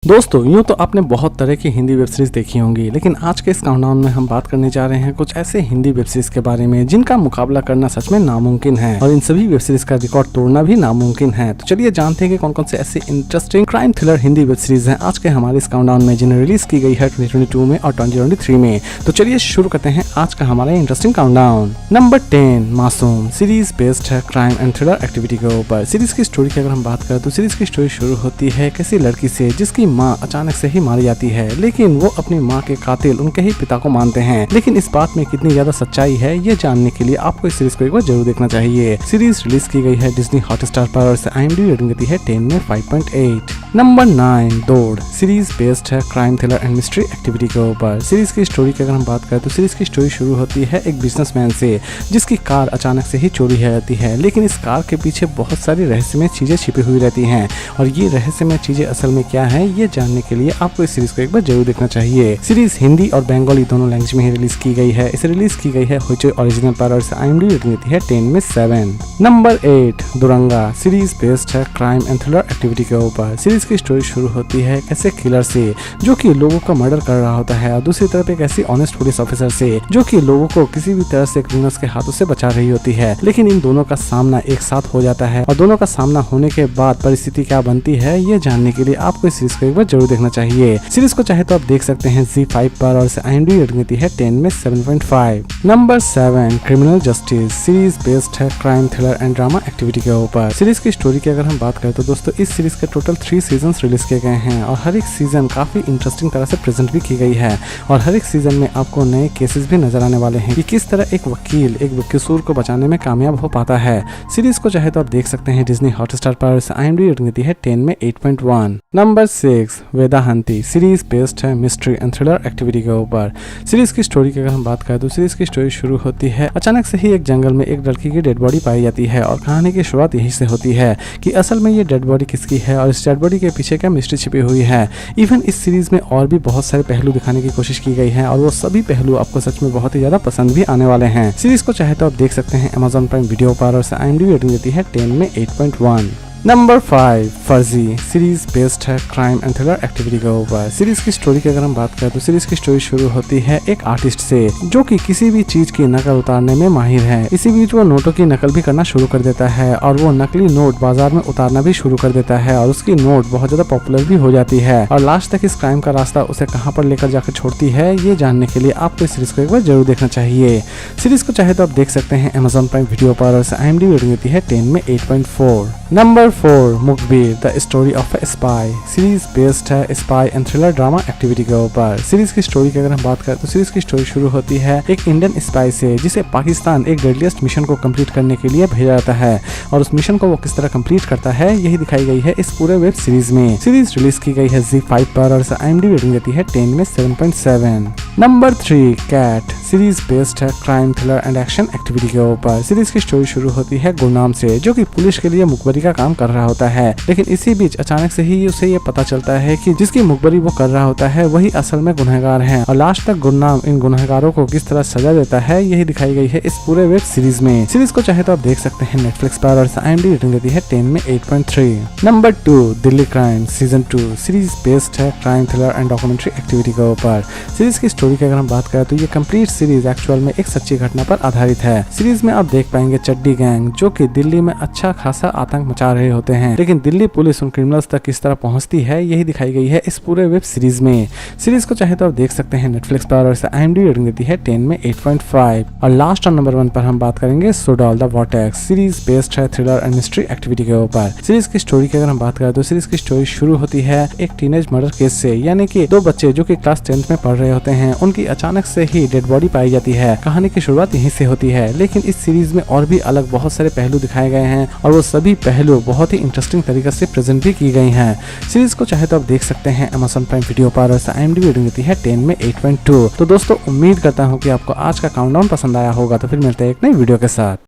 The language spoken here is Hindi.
दोस्तों यूँ तो आपने बहुत तरह की हिंदी वेब सीरीज देखी होंगी, लेकिन आज के इस काउंटडाउन में हम बात करने जा रहे हैं कुछ ऐसे हिंदी वेब सीरीज के बारे में जिनका मुकाबला करना सच में नामुमकिन है और इन सभी वेब सीरीज का रिकॉर्ड तोड़ना भी नामुमकिन है। तो चलिए जानते हैं कि कौन कौन से ऐसे interesting crime thriller Hindi web series हैं आज के हमारे इस काउंटडाउन में, जिन्हें रिलीज की गई है 2022 में और 2023 में। तो चलिए शुरू करते हैं आज का हमारा इंटरेस्टिंग काउंटडाउन। नंबर 10 मासूम सीरीज बेस्ड है क्राइम एंड थ्रिलर एक्टिविटी के ऊपर। सीरीज की स्टोरी की अगर हम बात करें तो सीरीज की स्टोरी शुरू होती है किसी लड़की से जिसकी माँ अचानक से ही मारी जाती है, लेकिन वो अपनी माँ के कातिल उनके ही पिता को मानते हैं। लेकिन इस बात में कितनी ज्यादा सच्चाई है ये जानने के लिए आपको इस सीरीज को एक बार जरूर देखना चाहिए। सीरीज रिलीज की गई है डिज्नी हॉटस्टार पर और इसे IMDb रेटिंग देती है 10 में 5.8। नंबर 9 दौड़ सीरीज बेस्ड है crime thriller and mystery activity के ऊपर। सीरीज की स्टोरी की अगर हम बात करें तो सीरीज की स्टोरी शुरू होती है एक बिजनेसमैन से जिसकी कार अचानक से ही चोरी हो जाती है, लेकिन इस कार के पीछे बहुत सारी रहस्यमय चीजें छिपी हुई रहती हैं और ये रहस्यमय चीजें असल में क्या है ये जानने के लिए आपको इस सीरीज को एक बार जरूर देखना चाहिए। सीरीज हिंदी और बंगाली दोनों लैंग्वेज में ही रिलीज की गई है। इसे रिलीज की गई है होइचोई ओरिजिनल पर और इसे IMDb रेटिंग देती है 10 में 7। नंबर 8 दुरंगा सीरीज बेस्ड है क्राइम एंड थ्रिलर एक्टिविटी के ऊपर। सीरीज की स्टोरी शुरू होती है एक ऐसे किलर से जो कि लोगों का मर्डर कर रहा होता है और दूसरी तरफ एक ऐसी ऑनेस्ट पुलिस ऑफिसर से जो कि लोगों को किसी भी तरह से क्रिमिनल्स के हाथों से बचा रही होती है। लेकिन इन दोनों का सामना एक साथ हो जाता है और दोनों का सामना होने के बाद परिस्थिति क्या बनती है ये जानने के लिए आपको इस सीरीज को एक बार जरूर देखना चाहिए। सीरीज को चाहे तो आप देख सकते हैं ZEE5 पर और इसे IMDb रेटिंग देती है 10 में 7.5। Number 7 criminal justice series based है crime thriller and drama activity के ऊपर। सीरीज की स्टोरी की अगर हम बात करें तो दोस्तों इस सीरीज के टोटल 3 सीजन रिलीज किए गए हैं और हर एक सीजन काफी इंटरेस्टिंग तरह से प्रेजेंट भी की गई है और हर एक सीजन में आपको नए केसेस भी नजर आने वाले हैं कि किस तरह एक वकील एक बेकसूर को बचाने में कामयाब हो पाता है। सीरीज को चाहे तो आप देख सकते हैं डिज्नी हॉटस्टार पर इसे IMDb रेटिंग देती है 10 में 8.1। नंबर 6 वेदाहंती सीरीज बेस्ड है मिस्ट्री एंड थ्रिलर एक्टिविटी के ऊपर। सीरीज की स्टोरी की अगर हम बात करें तो सीरीज की स्टोरी शुरू होती है अचानक से ही एक जंगल में एक लड़की की डेड बॉडी पाई जाती है और कहानी की शुरुआत यही से होती है कि असल में ये डेड बॉडी किसकी है और इस डेड बॉडी के पीछे क्या मिस्ट्री छिपी हुई है। इवन इस सीरीज में और भी बहुत सारे पहलू दिखाने की कोशिश की गई है और वो सभी पहलू आपको सच में बहुत ही ज्यादा पसंद भी आने वाले हैं। सीरीज को चाहे तो आप देख सकते हैं Amazon प्राइम वीडियो पर और IMDb रेटिंग देती है 10 में 8.1। नंबर 5 फर्जी सीरीज बेस्ड है क्राइम एंड थ्रिलर एक्टिविटी के ऊपर। सीरीज की स्टोरी की अगर हम बात करें तो सीरीज की स्टोरी शुरू होती है एक आर्टिस्ट से जो कि किसी भी चीज की नकल उतारने में माहिर है। इसी बीच वो नोटों की नकल भी करना शुरू कर देता है और वो नकली नोट बाजार में उतारना भी शुरू कर देता है और उसकी नोट बहुत ज्यादा पॉपुलर भी हो जाती है और लास्ट तक इस क्राइम का रास्ता उसे कहां पर लेकर जाकर छोड़ती है ये जानने के लिए आपको इस सीरीज को एक बार जरूर देखना चाहिए। सीरीज को चाहे तो आप देख सकते हैं Amazon प्राइम वीडियो पर और IMDb रेटिंग देती है 10 में 8.4। Number 4 Mukhbir the story of a spy series based है spy and thriller drama activity के ऊपर। सीरीज की स्टोरी की अगर हम बात करें तो सीरीज की स्टोरी शुरू होती है एक इंडियन स्पाई से जिसे पाकिस्तान एक डेडलीस्ट मिशन को कंप्लीट करने के लिए भेजा जाता है और उस मिशन को वो किस तरह कंप्लीट करता है यही दिखाई गई है इस पूरे वेब सीरीज में। सीरीज रिलीज की गई है ZEE5 पर और IMDb रेटिंग देती है 10 में 7.7। नंबर 3 कैट सीरीज बेस्ड है crime thriller and action activity के ऊपर। सीरीज की स्टोरी शुरू होती है गुरनाम से जो कि पुलिस के लिए मुखबरी का काम कर रहा होता है, लेकिन इसी बीच अचानक से ही उसे ये पता चलता है कि जिसकी मुखबरी वो कर रहा होता है वही असल में गुनहगार है और लास्ट तक गुरनाम इन गुनहगारों को किस तरह सजा देता है यही दिखाई गई है इस पूरे वेब सीरीज में। सीरीज को चाहे तो आप देख सकते हैं नेटफ्लिक्स पर और IMDb रेटिंग देती है 10 में 8.3। Number 2 Delhi crime season 2 series based है crime thriller and documentary activity के ऊपर। सीरीज की स्टोरी की अगर हम बात करें तो ये कंप्लीट सीरीज एक्चुअल में एक सच्ची घटना पर आधारित है। सीरीज में आप देख पाएंगे चड्डी गैंग जो कि दिल्ली में अच्छा खासा आतंक मचा रहे होते हैं, लेकिन दिल्ली पुलिस उन क्रिमिनल्स तक किस तरह पहुंचती है यही दिखाई गई है इस पूरे वेब सीरीज में। सीरीज को चाहे तो आप देख सकते हैं नेटफ्लिक्स पर और IMDb रेटिंग देती है 10 में 8.5। और लास्ट और नंबर 1 पर हम बात करेंगे सोडॉल द वॉर्टेक्स सीरीज बेस्ड है थ्रिलर एंड मिस्ट्री एक्टिविटी के ऊपर। सीरीज की स्टोरी की अगर हम बात करें तो सीरीज की स्टोरी शुरू होती है एक टीनेज मर्डर केस से, यानी कि 2 बच्चे जो कि क्लास 10th में पढ़ रहे होते हैं उनकी अचानक से ही डेड बॉडी पाई जाती है। कहानी की शुरुआत यहीं से होती है, लेकिन इस सीरीज में और भी अलग बहुत सारे पहलू दिखाए गए हैं और वो सभी पहलू बहुत ही इंटरेस्टिंग तरीके से प्रेजेंट भी की गई हैं। सीरीज को चाहे तो आप देख सकते हैं Amazon प्राइम वीडियो पर और IMDb रेटिंग देती है 10 में 8.2। तो दोस्तों उम्मीद करता हूँ कि आपको आज का काउंटडाउन पसंद आया होगा, तो फिर मिलते हैं एक नई वीडियो के साथ।